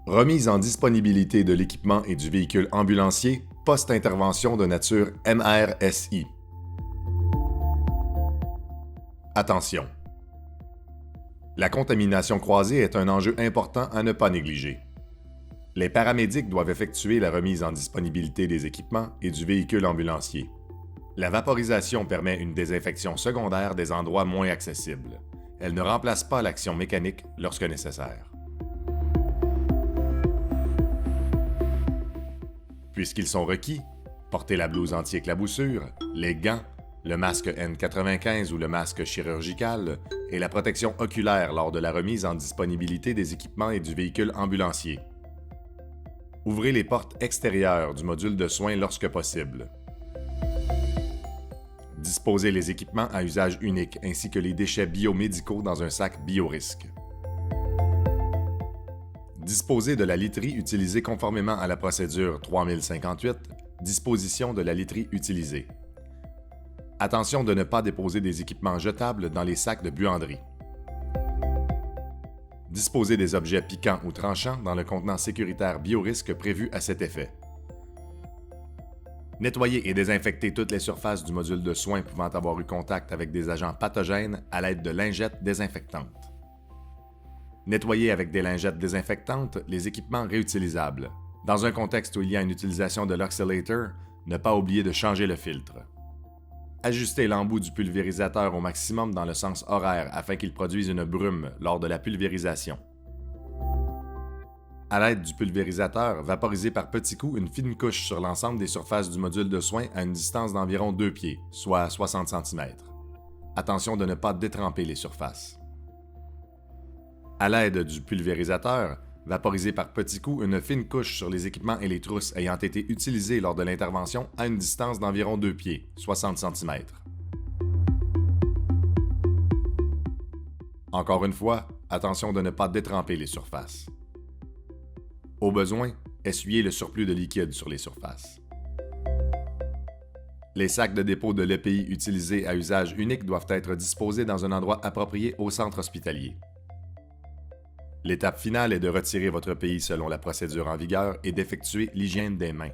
Remise en disponibilité de l'équipement et du véhicule ambulancier post-intervention de nature MRSI. Attention! La contamination croisée est un enjeu important à ne pas négliger. Les paramédics doivent effectuer la remise en disponibilité des équipements et du véhicule ambulancier. La vaporisation permet une désinfection secondaire des endroits moins accessibles. Elle ne remplace pas l'action mécanique lorsque nécessaire. Puisqu'ils sont requis, porter la blouse anti-éclaboussure, les gants, le masque N95 ou le masque chirurgical et la protection oculaire lors de la remise en disponibilité des équipements et du véhicule ambulancier. Ouvrez les portes extérieures du module de soins lorsque possible. Disposez les équipements à usage unique ainsi que les déchets biomédicaux dans un sac biorisque. Disposez de la literie utilisée conformément à la procédure 3058, disposition de la literie utilisée. Attention de ne pas déposer des équipements jetables dans les sacs de buanderie. Disposez des objets piquants ou tranchants dans le contenant sécuritaire biorisque prévu à cet effet. Nettoyez et désinfectez toutes les surfaces du module de soins pouvant avoir eu contact avec des agents pathogènes à l'aide de lingettes désinfectantes. Nettoyez avec des lingettes désinfectantes les équipements réutilisables. Dans un contexte où il y a une utilisation de l'oxylator, ne pas oublier de changer le filtre. Ajustez l'embout du pulvérisateur au maximum dans le sens horaire afin qu'il produise une brume lors de la pulvérisation. À l'aide du pulvérisateur, vaporisez par petits coups une fine couche sur l'ensemble des surfaces du module de soins à une distance d'environ 2 pieds, soit 60 cm. Attention de ne pas détremper les surfaces. À l'aide du pulvérisateur, vaporisez par petits coups une fine couche sur les équipements et les trousses ayant été utilisés lors de l'intervention à une distance d'environ 2 pieds, 60 cm. Encore une fois, attention de ne pas détremper les surfaces. Au besoin, essuyez le surplus de liquide sur les surfaces. Les sacs de dépôt de l'EPI utilisés à usage unique doivent être disposés dans un endroit approprié au centre hospitalier. L'étape finale est de retirer votre EPI selon la procédure en vigueur et d'effectuer l'hygiène des mains.